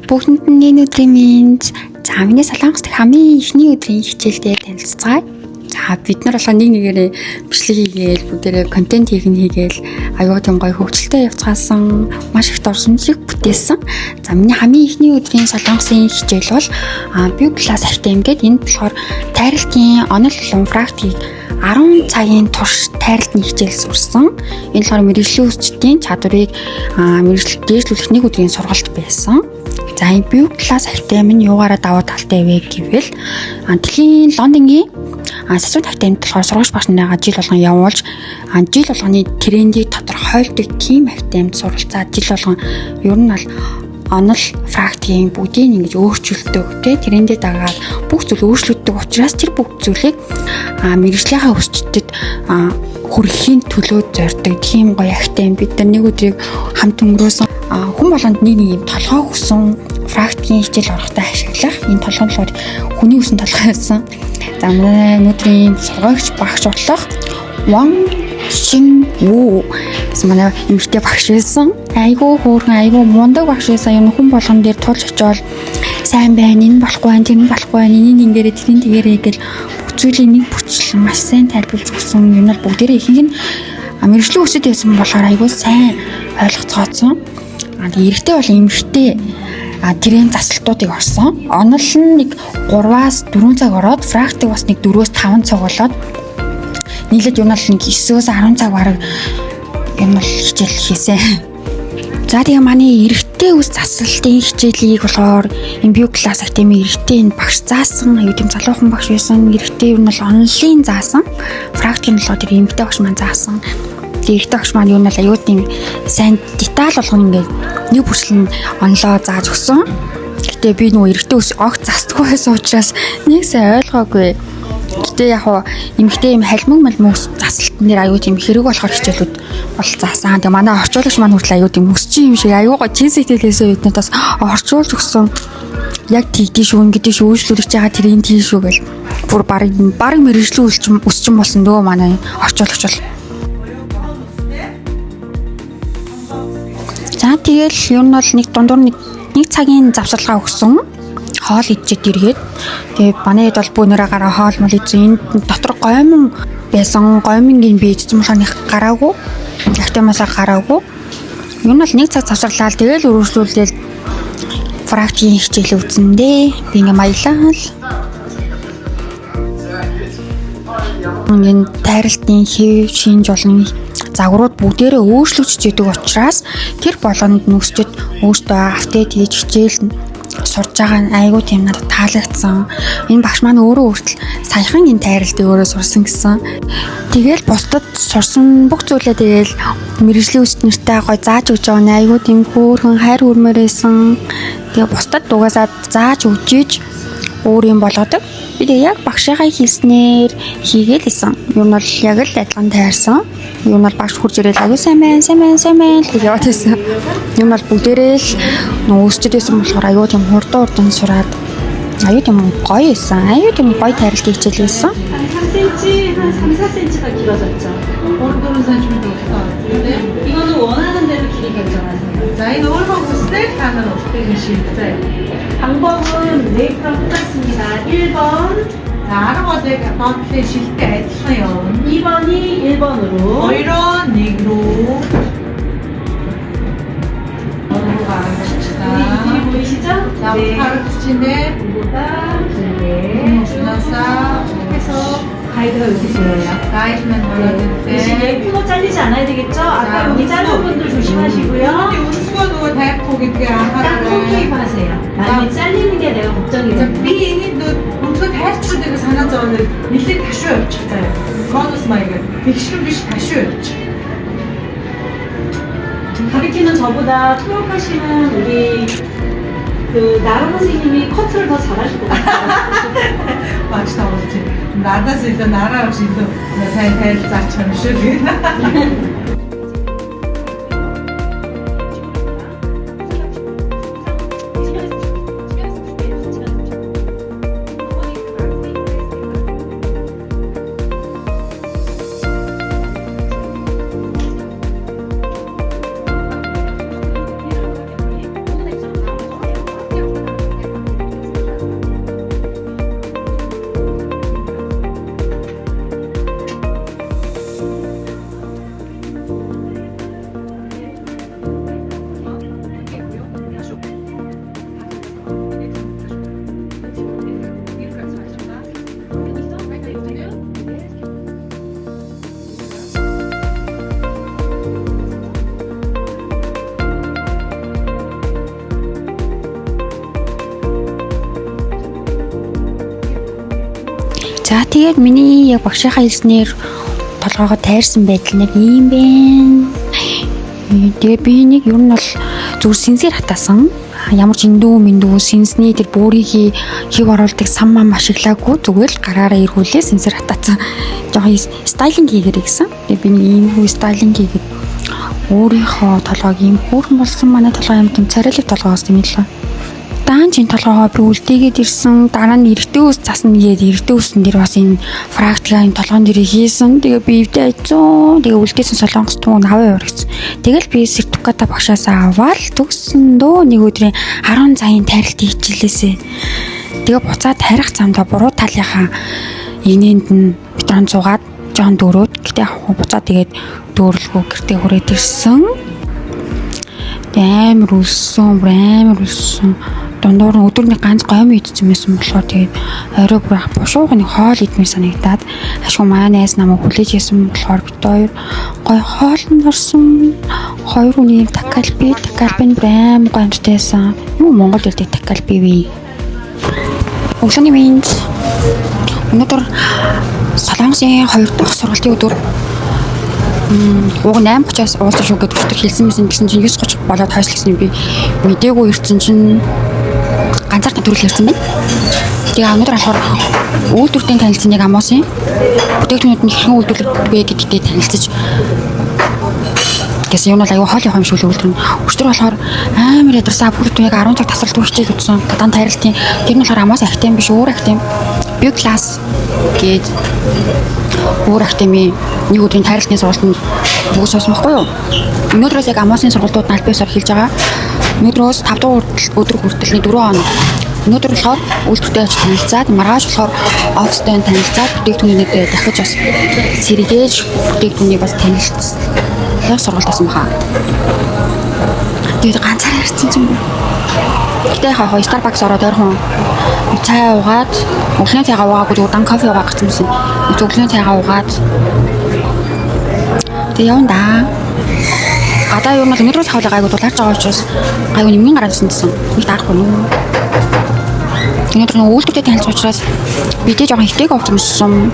Бүгдэнд нь өдрийн мэнд. За миний Солонгост хамгийн ихний өдрийн хичээлдээ танилцгаая. За бид нар болохоо нэг нэгээрээ бичлэг хийгээл бүгдээрээ контент хийгээл аюул тийм гоё хөгжилтэй явцгаасан маш их дурсамжийг бүтээсэн. За миний хамгийн ихний өдрийн Солонгосын хичээл бол Bio Class Artem гэдэг энэ болохоор тайралтын онол болон практикийг 10 цагийн турш тайралтны хичээл сурсан. Энэ болохоор мэргэжлийн хүчтэй чадварыг мэргэжлэлд дээшлүүлэх нэг өдрийн сургалт байсан. За энэ Bio Class Artem нь юугаараа давуу талтай вэ гэвэл дэлхийн Лондонгийн сасуун актемид болохоор сургууль багш нарыгаа жил болгон явуулж жил болгоны трендийг тодорхойлдог тийм актемид суралцаад жил болгон ер нь бол онол практикийн бүгдийг ингэж өөрчилдөг тий трендээ дагаад бүх зүйл өөрчлөгддөг учраас тэр бүх зүйлийг мэргэжлийнхаа өсчдөд хүрхэхийн төлөө зорддог тийм гоё актем бид нар нэг өдрийг хамт өнгөрөөсөн хүн болгонд нэг юм толгой хүсэн практикийн хичээл орохдоо ашиглах энэ толгой нь болохоор хүний үсэн толгой байсан. За манай өнөөдрийн сургагч багш болох Wang Xingwu манай эмэгтэй багш байсан. Айгуу хөөрхөн айгуу мундаг багш байсан. Юм хүн болгон дээр тулж очивол сайн байна, энэ болохгүй байна, тэр нь болохгүй байна, энэ ингээрээ тэр нь тэгээрээ гэл бүх зүйлийг нэг бүрчлэн маш сайн тайлбарлаж өгсөн. Юм бол бүгдээрээ ихэнх нь мэргэжлийн өсөд байсан болохоор айгуу сайн ойлгоцгооцсон. Эрэгтэй бол эмэгтэй тренд засалтуудыг орсон. Онол нь нэг 3-аас 4 цаг ороод, практик бас нэг 4-өөс 5 цаг болоод нийлээд юм бол нэг 9-өөс 10 цаг бараг юм бол хичээл хийсэн. За тэгээ манай эрэгтэй үс засалтын хичээлийг болохоор энэ Bio Class Artem-ийн эрэгтэй энэ багш заасан, аюу тийм залуухан багш байсан. Эрэгтэй юм бол онлын заасан. Практик нь болохоор тэр эмэгтэй багш маань заасан. Эрэгтэй багш маань юу нь бол аюу тийм сайн деталь болгоно ингээд нэг бүрчлэн онлоо зааж өгсөн. Гэтэ би нөгөө эрэгтэй ус огт застгүй байсан учраас нэг сайн ойлгоогүй. Гэтэ яг хуу эмэгтэй юм халмаг ус засалтан дээр аюу тийм хэрэг болохоор хичээлүүд бол заасан. Тэгээ манай орчуулагч маань хүртэл аюу тийм өсчих юм шиг аюугаа чинсэтэлээсээ биднээс орчуулж өгсөн. Яг тэгдэж шүү ингэдэж шүү үйлчлүүлж байгаа тэр энэ тийм шүү гэл бүр баг мэргэжлийн өсчин болсон дөө манай орчуулагч бол. За тэгэл ер нь бол нэг дундуур нэг цагийн завсарлага өгсөн. Хоол идчихэд иргээд тэгээ манай хэд бол бүүнэрээ гараа хоол мал идсэн. Энэ дотор гомин байсан. Гомингийн би идсэн болохоор нэг гараагүй. Актемасаа гараагүй. Ер нь бол нэг цаг завсарлаа тэгэл өргөжлүүлээд практикийн хичээл үзэндээ би ингээ маялаа л. Энэ тайралтын хэв шинж болон загварууд бүгдээрээ өөрчлөгдөж идэг учраас тэр болгонд нөхцөд өөртөө апдейт хийж хичээл сурж байгаа нь айгүй тийм надад таалагдсан. Энэ багш маань өөрөө хүртэл саяхан энэ тайралтыг өөрөө сурсан гэсэн. Тэгэл бусдад сурсан бүх зүйлээ тэгэл мэргэжлийн өсөлт нэртэй гой зааж өгч байгаа нь айгүй тийм хөөрхөн хайр хүрмээрсэн. Тэгээ бусдад дугасаа зааж өгчиж өөр юм болгодог. Би тэгээ яг багшийнхаа хэлснээр хийгээл исэн. Юм бол яг л адилхан тайрсан. Юм бол багш хурж ирэл аюу сайн байна гэж яваад байсан. Юм бол бүгдээрээ л нөөсчд байсан болохоор аюу тийм хурдан сураад аюу тийм гоё исэн. Аюу тийм гоё тайралт хийчихлээсэн. 3cm, 한 3-4cm가 길어졌죠. 5-4cm 더. 이거는 원하는 대로 길이 결정하세요. 자, 이 노을만 봤을 때 가는 어떻게 되실까요? 방법은 메이크랑 똑같습니다. 1번. 자, 할아버지 앞에 쉴때 애써요. 2번이 1번으로. 이런 얘기로. 어디로 가는 것입니다. 우리 보이시죠? 자, 네. 팔을 붙인데, 보다 길게. 주나사 해서. 가이드가 여기 보여요. 가이드만 보여드릴게요. 대신 예쁘고 잘리지 않아야 되겠죠? 아까 여기 짧은 분들 조심하시고요. 운수건도 대폭이 딱 홈케이프 하세요. 만약에 잘리는 게 내가 걱정이거든요. Би энэ өнцгөө тайлбарлах санаа зовноор нэлээд ташуу явчихсан. Конус маягаар тэгшрэн биш ташуу явчих. 가르치는 저보다 통역하시는 우리 나라 선생님이 커트를 더 잘하실 것 같아요. Багш таавч надаас илүү нараа авч илүү сайн тайлбарлаж чадсан шүү. За тэгээд миний яг багшийнхаа хэлснээр толгоогоо тайрсан байдал нэг юм байна. Тэгээ би нэг ер нь бол зүгээр сэнсээр хатаасан. Ямар ч индүү сэнсний тэр бүрийн хийг оруулдаг сам мам ашиглаагүй зүгээр л гараараа эргүүлээ сэнсээр хатаацсан. Жохон стайлинг хийгэрэй гэсэн. Тэгээ би нэг ийм хүү стайлинг хийгээд өөрийнхөө толгойг ийм хөөрхөн болсон манай толгой юм тийм царайлаг толгоос тийм л. Даан чин толгоогоо би үлдээгээд ирсэн. Дараа нь эрэгтэй ус засна гээд эрэгтэй үсэн дээр бас энэ практика энэ толгойн дээр хийсэн. Тэгээ би эвдээ айцсан. Тэгээ үлдээсэн солонгос түүн аваа явуулсан. Тэгэл би сертификата багшаасаа аваад төгссөн дөө нэг өдрийн 10 цагийн тайралт хийчихлээсэ. Тэгээ буцаад тарих замдаа буруу талынхаа инээнд нь бетрон цугаад жоон дөрөөд гэтээ буцаад тэгээд дөөрөлгөө гэртээ хүрээд ирсэн. Амар үлсэн. Дундуур нь өдөрний ганц гомь идсэн байсан болохоор тэгээд орой бүр бушуух нэг хоол идмээр санагдаад ашгүй майонез намайг хүлээж ясан болохоор бит хоёр гой хоолнд орсон. Хоёр хүний такалби брэм гомтойсан. Юу Монгол хэлдэг такалби вэ? Өглөөний мэнд. Өнөөдөр Солонгосын 2 дахь сургалтын өдөр. Уг 8:30-аас уулзах шүү гэж өчтөр хэлсэн мэсэн гэсэн чинь 9:30 болоод хойшлогсон би мдээгүй ирсэн чинь ганцаархан төрөл ирсэн байна. Тэгээ өнөөдөр болохоор үйлдвэрийн танилцныг амуусан. Бүтээгдэхүүнүүд нь хэрхэн үйлдвэрлэдэг гэдэгтэй танилцаж гэсэн юм бол аюу хоол явах юм шиг үйлдвэр нь. Өчтөр болохоор амар ядарсаа бүр яг 10 цаг тасралт үрчээд утсан. Дадан тайралтын тэр нь болохоор амаас актем биш өөр актем. Би класс гээд өөр актемийн нэг өдрийн тайралтын сургалтанд бүгд суусан байхгүй юу? Өнөөдрөөс яг амуусын сургалтууд нь альбиасаар эхэлж байгаа. Өнөөдрөөс 5 дахь өдөр хүртэлний 4 хоног. Өнөөдөр болохоор үйлдвэртэй очиж танилцаад, маргааш болохоор офстой танилцаад, бүтээгдэхүүнийгээ дахиж бас сэргээж бүтээгдэхүүнийг бас танилцсан. Яг сургалтаас юм хаа. Тэгээд ганцаараа ирсэн юм. Гэтэ хаа Starbucks ороод ойрхон цай уугаад, өглөөний цайгаа уугаагүй удаан кофе уугаад гэсэн юм. Өглөөний цайгаа уугаад тэг явна да. Гадаа юу нэг өнөөдрөөс хавлаа гайгүй дулаарч байгаа учраас гайгүй нэмгийн гараад ирсэн гэсэн. Нэг таахгүй юу. Өнөөдөр үйлдвэртэй танилцах учраас бидээ жоохон ихтэйг авч юмсан.